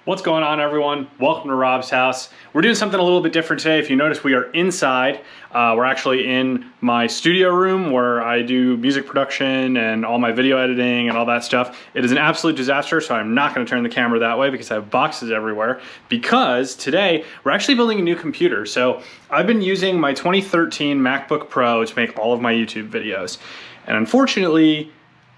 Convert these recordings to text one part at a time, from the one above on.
What's going on, everyone? Welcome to Rob's house. We're doing something a little bit different today. If you notice, we are inside. We're actually in my studio room where I do music production and all my video editing and all that stuff. It is an absolute disaster, so I'm not going to turn the camera that way because I have boxes everywhere. Because today, we're actually building a new computer. So I've been using my 2013 MacBook Pro to make all of my YouTube videos. And unfortunately,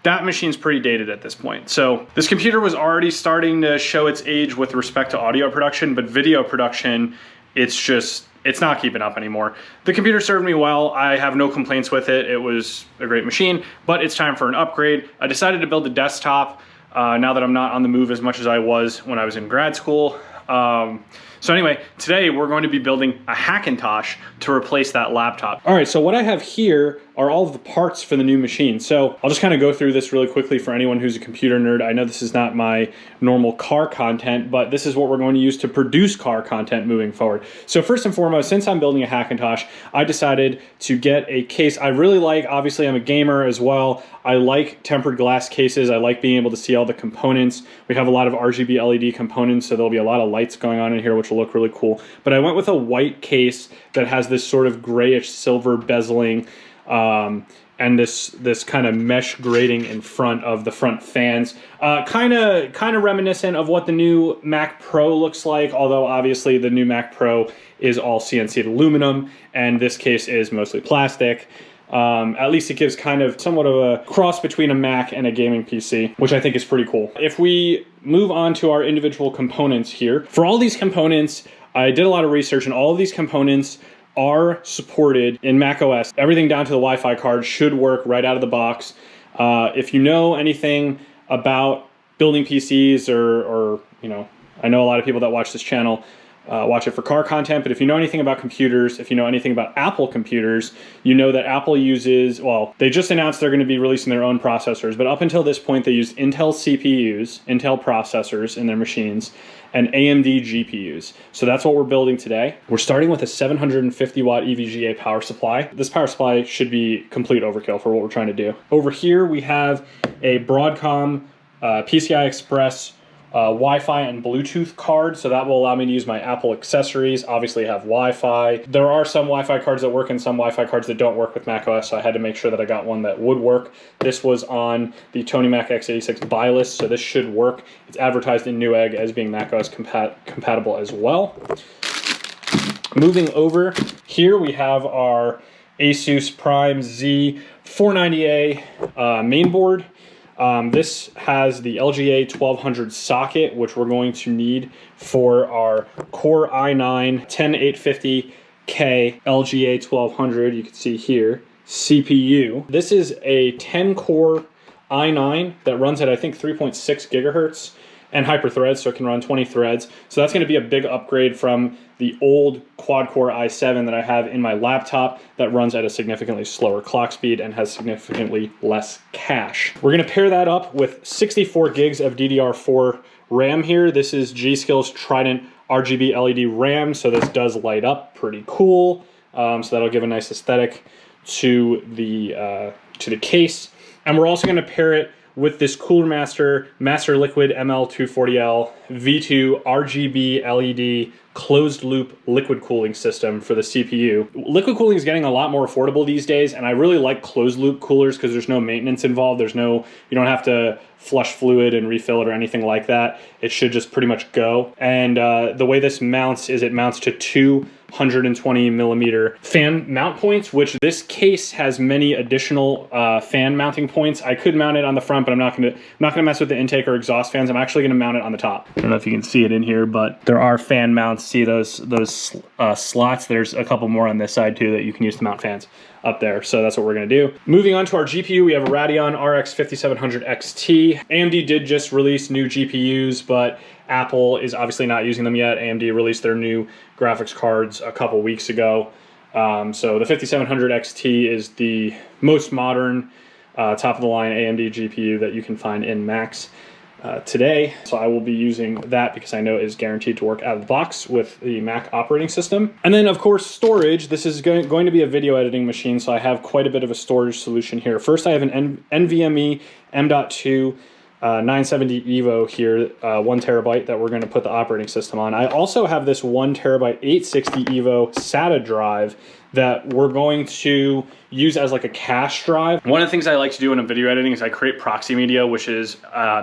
that machine's pretty dated at this point. So this computer was already starting to show its age with respect to audio production, but video production, it's not keeping up anymore. The computer served me well. I have no complaints with it. It was a great machine, but it's time for an upgrade. I decided to build a desktop now that I'm not on the move as much as I was when I was in grad school. So anyway, today we're going to be building a Hackintosh to replace that laptop. All right, so what I have here are all of the parts for the new machine. So I'll just kind of go through this really quickly for anyone who's a computer nerd. I know this is not my normal car content, but this is what we're going to use to produce car content moving forward. So first and foremost, since I'm building a Hackintosh, I decided to get a case I really like. Obviously, I'm a gamer as well. I like tempered glass cases. I like being able to see all the components. We have a lot of RGB LED components, so there'll be a lot of lights going on in here, which will look really cool. But I went with a white case that has this sort of grayish silver bezeling and this kind of mesh grating in front of the front fans. Kind of reminiscent of what the new Mac Pro looks like, although obviously the new Mac Pro is all CNC'd aluminum, and this case is mostly plastic. At least it gives kind of somewhat of a cross between a Mac and a gaming PC, which I think is pretty cool. If we move on to our individual components here, for all these components, I did a lot of research, and all of these components are supported in macOS. Everything down to the Wi-Fi card should work right out of the box. If you know anything about building PCs or you know, I know a lot of people that watch this channel watch it for car content, but if you know anything about computers, if you know anything about Apple computers, you know that Apple uses, well, they just announced they're going to be releasing their own processors, but up until this point they used Intel CPUs, Intel processors in their machines, and AMD GPUs. So that's what we're building today. We're starting with a 750 watt EVGA power supply. This power supply should be complete overkill for what we're trying to do. Over here we have a Broadcom PCI Express Wi-Fi and Bluetooth card, so that will allow me to use my Apple accessories. Obviously have Wi-Fi. There are some Wi-Fi cards that work and some Wi-Fi cards that don't work with macOS, so I had to make sure that I got one that would work. This was on the Tony Mac x86 buy list, so this should work. It's advertised in Newegg as being macOS compatible as well. Moving over, here we have our ASUS Prime Z490A mainboard. This has the LGA 1200 socket, which we're going to need for our Core i9 10850K LGA 1200, you can see here, CPU. This is a 10-core i9 that runs at, I think, 3.6 gigahertz and hyper-threads, so it can run 20 threads. So that's going to be a big upgrade from the old quad-core i7 that I have in my laptop that runs at a significantly slower clock speed and has significantly less cache. We're going to pair that up with 64 gigs of DDR4 RAM here. This is G.SKILL's Trident RGB LED RAM, so this does light up pretty cool. So that'll give a nice aesthetic to the case. And we're also going to pair it with this CoolerMaster MasterLiquid ML240L V2 RGB LED closed loop liquid cooling system for the CPU. Liquid cooling is getting a lot more affordable these days, and I really like closed loop coolers because there's no maintenance involved. You don't have to flush fluid and refill it or anything like that. It should just pretty much go. And the way this mounts is it mounts to two 120 millimeter fan mount points, which this case has many additional fan mounting points. I could mount it on the front, but I'm not gonna mess with the intake or exhaust fans. I'm actually gonna mount it on the top. I don't know if you can see it in here, but there are fan mounts. See those slots? There's a couple more on this side too that you can use to mount fans up there. So that's what we're gonna do. Moving on to our GPU, we have a Radeon RX 5700 XT. AMD did just release new GPUs, but Apple is obviously not using them yet. AMD released their new graphics cards a couple weeks ago. So the 5700 XT is the most modern, top of the line AMD GPU that you can find in Macs today. So I will be using that because I know it is guaranteed to work out of the box with the Mac operating system. And then of course storage. This is going to be a video editing machine, so I have quite a bit of a storage solution here. First I have an NVMe M.2 970 EVO here, 1 terabyte that we're going to put the operating system on. I also have this 1 terabyte 860 EVO SATA drive that we're going to use as like a cache drive. One of the things I like to do when I'm video editing is I create proxy media, which is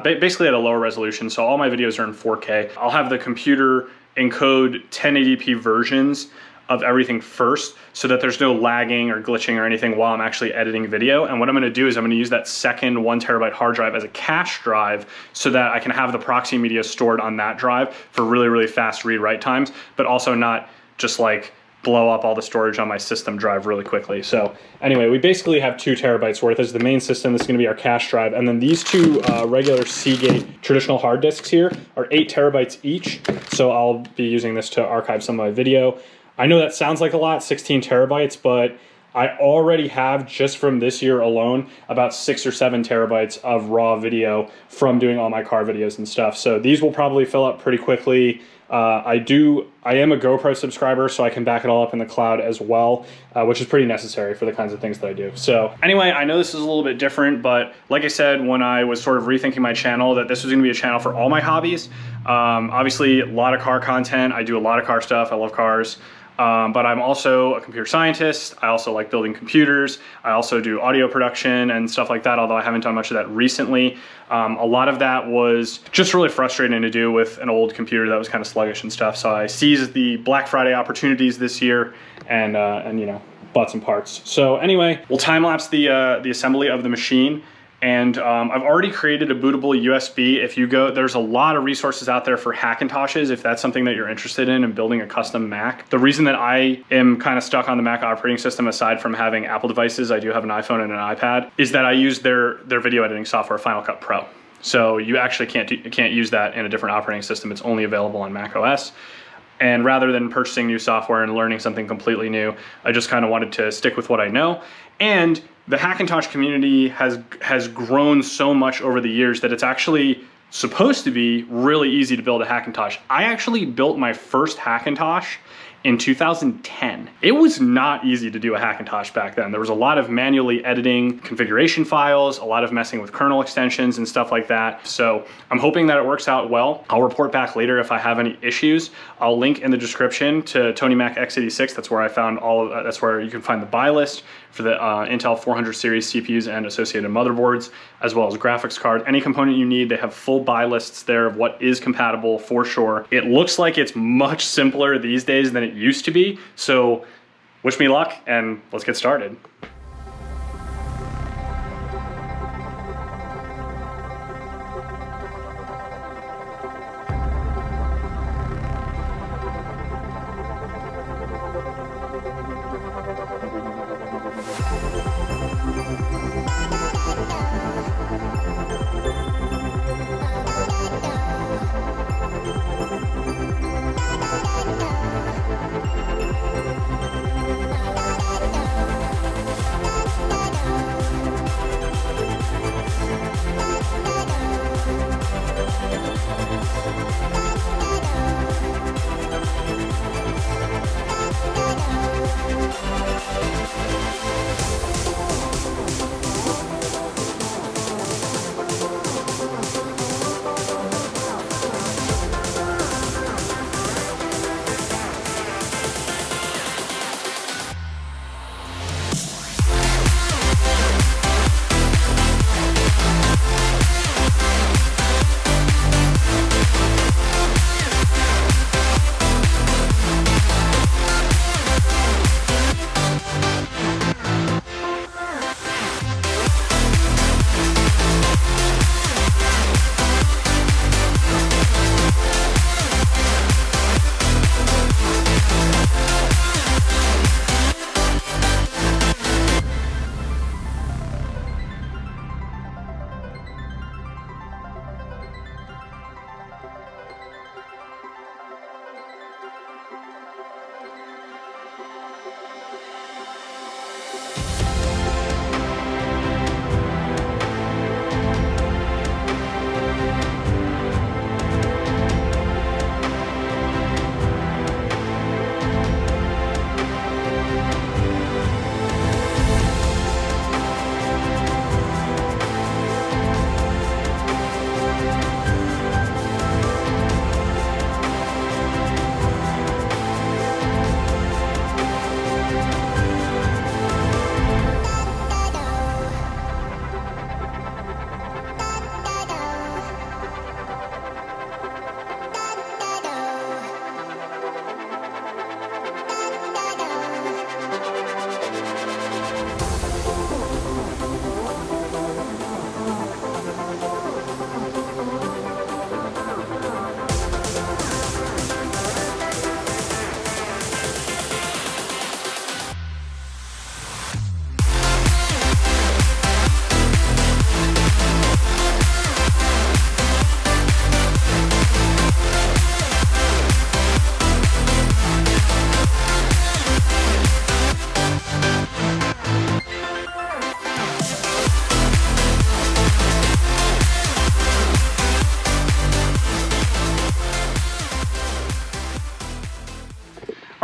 basically at a lower resolution. So all my videos are in 4K. I'll have the computer encode 1080p versions of everything first so that there's no lagging or glitching or anything while I'm actually editing video. And what I'm gonna do is I'm gonna use that second 1 terabyte hard drive as a cache drive so that I can have the proxy media stored on that drive for really, really fast read-write times, but also not just like blow up all the storage on my system drive really quickly. So anyway, we basically have 2 terabytes worth as the main system. This is gonna be our cache drive. And then these two regular Seagate traditional hard disks here are 8 terabytes each. So I'll be using this to archive some of my video. I know that sounds like a lot, 16 terabytes, but I already have, just from this year alone, about 6 or 7 terabytes of raw video from doing all my car videos and stuff. So these will probably fill up pretty quickly. I am a GoPro subscriber, so I can back it all up in the cloud as well, which is pretty necessary for the kinds of things that I do. So anyway, I know this is a little bit different, but like I said, when I was sort of rethinking my channel, that this was gonna be a channel for all my hobbies. Obviously, a lot of car content. I do a lot of car stuff. I love cars. But I'm also a computer scientist. I also like building computers. I also do audio production and stuff like that, although I haven't done much of that recently. A lot of that was just really frustrating to do with an old computer that was kind of sluggish and stuff. So I seized the Black Friday opportunities this year and you know, bought some parts. So anyway, we'll time lapse the assembly of the machine. And I've already created a bootable USB. If you go, there's a lot of resources out there for Hackintoshes if that's something that you're interested in and building a custom Mac. The reason that I am kind of stuck on the Mac operating system, aside from having Apple devices, I do have an iPhone and an iPad, is that I use their video editing software, Final Cut Pro. So you actually can't use that in a different operating system. It's only available on Mac OS. And rather than purchasing new software and learning something completely new, I just kind of wanted to stick with what I know. And the Hackintosh community has grown so much over the years that it's actually supposed to be really easy to build a Hackintosh. I actually built my first Hackintosh in 2010. It was not easy to do a Hackintosh back then. There was a lot of manually editing configuration files, a lot of messing with kernel extensions and stuff like that. So I'm hoping that it works out well. I'll report back later if I have any issues. I'll link in the description to Tony Mac x86. That's where I found that's where you can find the buy list for the Intel 400 series CPUs and associated motherboards, as well as graphics card. Any component you need, they have full buy lists there of what is compatible for sure. It looks like it's much simpler these days than it used to be. So wish me luck and let's get started.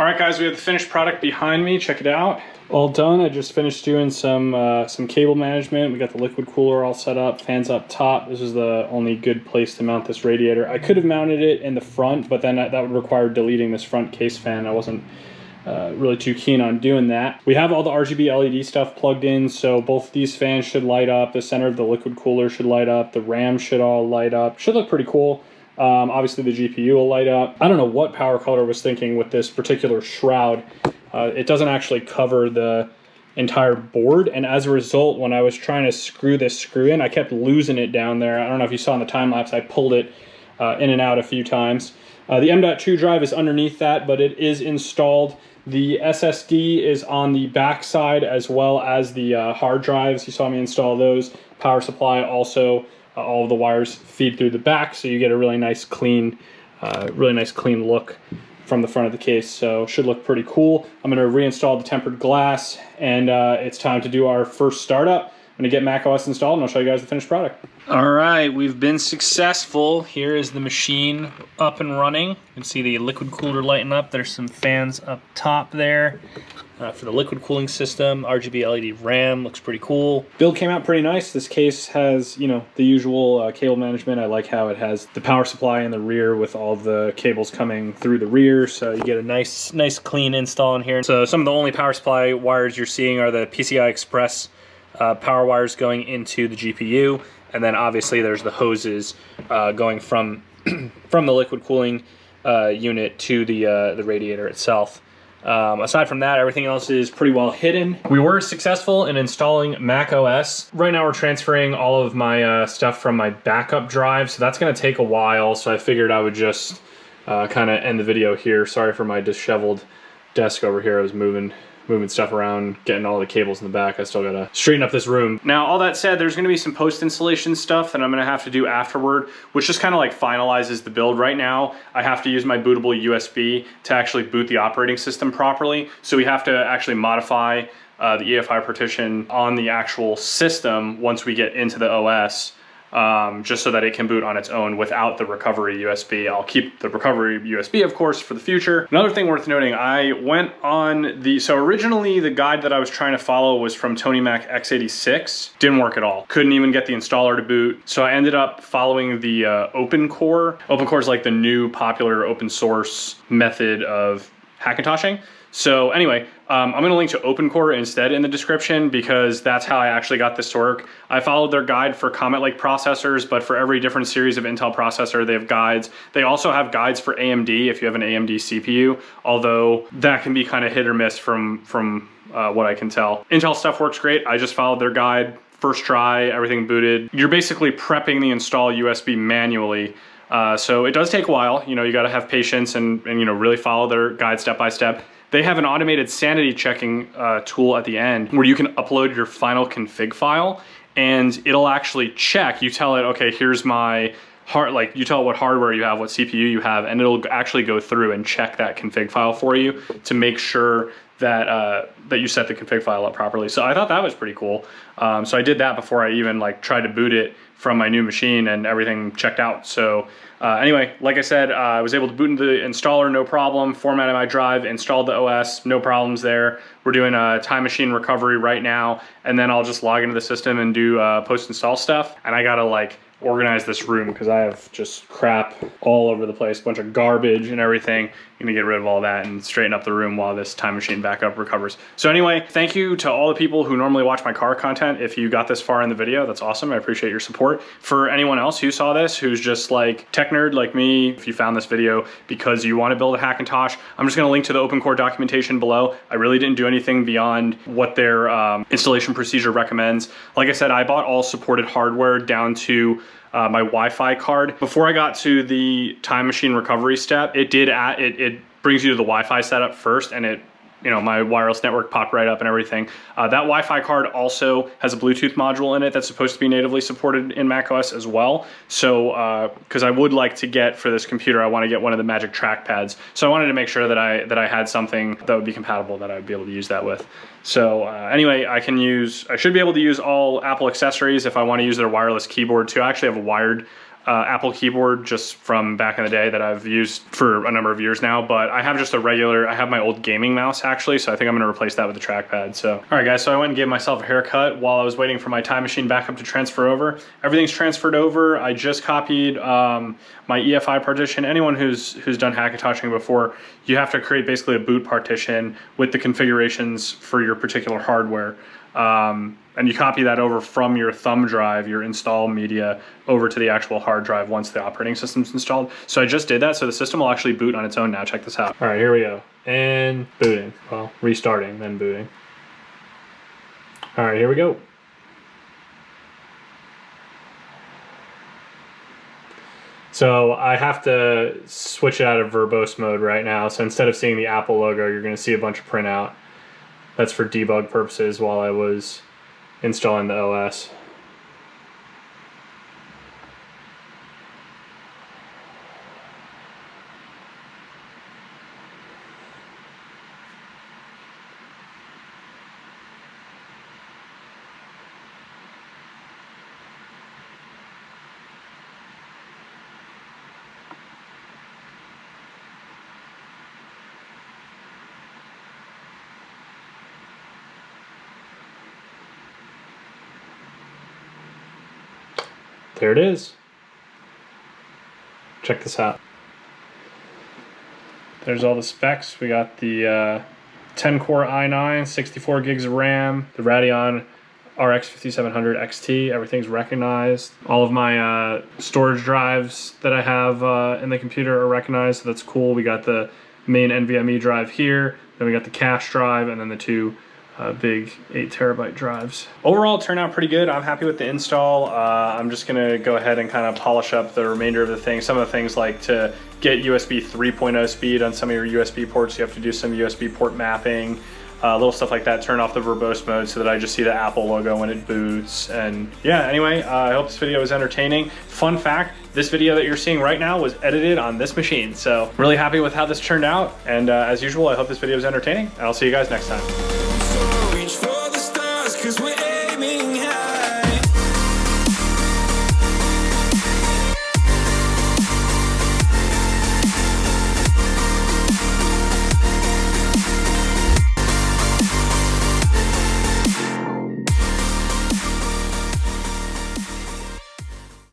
All right, guys, we have the finished product behind me. Check it out. All done. I just finished doing some cable management. We got the liquid cooler all set up, fans up top. This is the only good place to mount this radiator. I could have mounted it in the front, but then that would require deleting this front case fan. I wasn't really too keen on doing that. We have all the RGB LED stuff plugged in, so both these fans should light up. The center of the liquid cooler should light up. The RAM should all light up. Should look pretty cool. Obviously the GPU will light up. I don't know what PowerColor was thinking with this particular shroud. It doesn't actually cover the entire board, and as a result, when I was trying to screw this screw in, I kept losing it down there. I don't know if you saw in the time lapse, I pulled it in and out a few times. The M.2 drive is underneath that, but it is installed. The SSD is on the back side as well as the hard drives. You saw me install those. Power supply also, all of the wires feed through the back, so you get a really nice clean look from the front of the case, so should look pretty cool. I'm going to reinstall the tempered glass, and it's time to do our first startup. I'm going to get macOS installed, and I'll show you guys the finished product. All right, we've been successful. Here is the machine up and running. You can see the liquid cooler lighting up. There's some fans up top there for the liquid cooling system. RGB LED RAM looks pretty cool. Build came out pretty nice. This case has, you know, the usual cable management. I like how it has the power supply in the rear with all the cables coming through the rear, so you get a nice clean install in here. So some of the only power supply wires you're seeing are the PCI Express power wires going into the GPU, and then obviously there's the hoses going from from the liquid cooling unit to the radiator itself. Aside from that, everything else is pretty well hidden. We were successful in installing macOS. Right now we're transferring all of my stuff from my backup drive, so that's gonna take a while, so I figured I would just kind of end the video here. Sorry for my disheveled desk over here. I was moving stuff around, getting all the cables in the back. I still gotta straighten up this room. Now, all that said, there's gonna be some post-installation stuff that I'm gonna have to do afterward, which just kind of like finalizes the build. Right now, I have to use my bootable USB to actually boot the operating system properly. So we have to actually modify the EFI partition on the actual system once we get into the OS. Just so that it can boot on its own without the recovery USB. I'll keep the recovery USB, of course, for the future. Another thing worth noting, I went on so originally the guide that I was trying to follow was from Tony Mac x86. Didn't work at all. Couldn't even get the installer to boot. So I ended up following the OpenCore. OpenCore is like the new popular open source method of Hackintoshing. So anyway, I'm gonna link to OpenCore instead in the description because that's how I actually got this to work. I followed their guide for Comet-like processors, but for every different series of Intel processor, they have guides. They also have guides for AMD if you have an AMD CPU, although that can be kind of hit or miss from what I can tell. Intel stuff works great. I just followed their guide, first try, everything booted. You're basically prepping the install USB manually. So it does take a while. You know, you gotta have patience and you know, really follow their guide step by step. They have an automated sanity checking tool at the end where you can upload your final config file and it'll actually check. You tell it, okay, here's my you tell it what hardware you have, what CPU you have, and it'll actually go through and check that config file for you to make sure that that you set the config file up properly. So I thought that was pretty cool. So I did that before I even tried to boot it from my new machine, and everything checked out. So anyway, like I said, I was able to boot into the installer, no problem, formatted my drive, installed the OS, no problems there. We're doing a time machine recovery right now, and then I'll just log into the system and do post-install stuff. And I gotta organize this room because I have just crap all over the place, a bunch of garbage and everything. I'm gonna get rid of all that and straighten up the room while this time machine backup recovers. So anyway, thank you to all the people who normally watch my car content. If you got this far in the video, that's awesome. I appreciate your support. For anyone else who saw this, who's just like tech nerd like me, if you found this video because you want to build a Hackintosh, I'm just gonna link to the OpenCore documentation below. I really didn't do anything beyond what their installation procedure recommends. Like I said, I bought all supported hardware down to my Wi-Fi card. Before I got to the time machine recovery step, it brings you to the Wi-Fi setup first, and my wireless network popped right up and everything. That Wi-Fi card also has a Bluetooth module in it that's supposed to be natively supported in macOS as well. So, because I would like to get, for this computer, I want to get one of the Magic trackpads. So I wanted to make sure that I had something that would be compatible that I'd be able to use that with. So anyway, I should be able to use all Apple accessories if I want to use their wireless keyboard too. I actually have a wired Apple keyboard just from back in the day that I've used for a number of years now, but I have just a regular, I have my old gaming mouse actually, so I think I'm gonna replace that with a trackpad. So, all right guys, so I went and gave myself a haircut while I was waiting for my time machine backup to transfer over. Everything's transferred over. I just copied my EFI partition. Anyone who's done Hackintoshing before, you have to create basically a boot partition with the configurations for your particular hardware. And you copy that over from your thumb drive, your install media, over to the actual hard drive once the operating system's installed. So I just did that, so the system will actually boot on its own now. Check this out. All right, here we go. And booting. Well, restarting, then booting. All right, here we go. So I have to switch it out of verbose mode right now. So instead of seeing the Apple logo, you're gonna see a bunch of printout. That's for debug purposes while I was installing the OS. There it is. Check this out. There's all the specs. We got the 10-core i9, 64 gigs of RAM, the Radeon RX 5700 XT. Everything's recognized. All of my storage drives that I have in the computer are recognized, so that's cool. We got the main NVMe drive here, then we got the cache drive, and then the two big 8 terabyte drives. Overall, it turned out pretty good. I'm happy with the install. I'm just gonna go ahead and kind of polish up the remainder of the things. Some of the things, like to get USB 3.0 speed on some of your USB ports, you have to do some USB port mapping, little stuff like that. Turn off the verbose mode so that I just see the Apple logo when it boots. And yeah, anyway, I hope this video was entertaining. Fun fact, this video that you're seeing right now was edited on this machine. So really happy with how this turned out. And as usual, I hope this video was entertaining, and I'll see you guys next time. Reach for the stars, 'cause we're aiming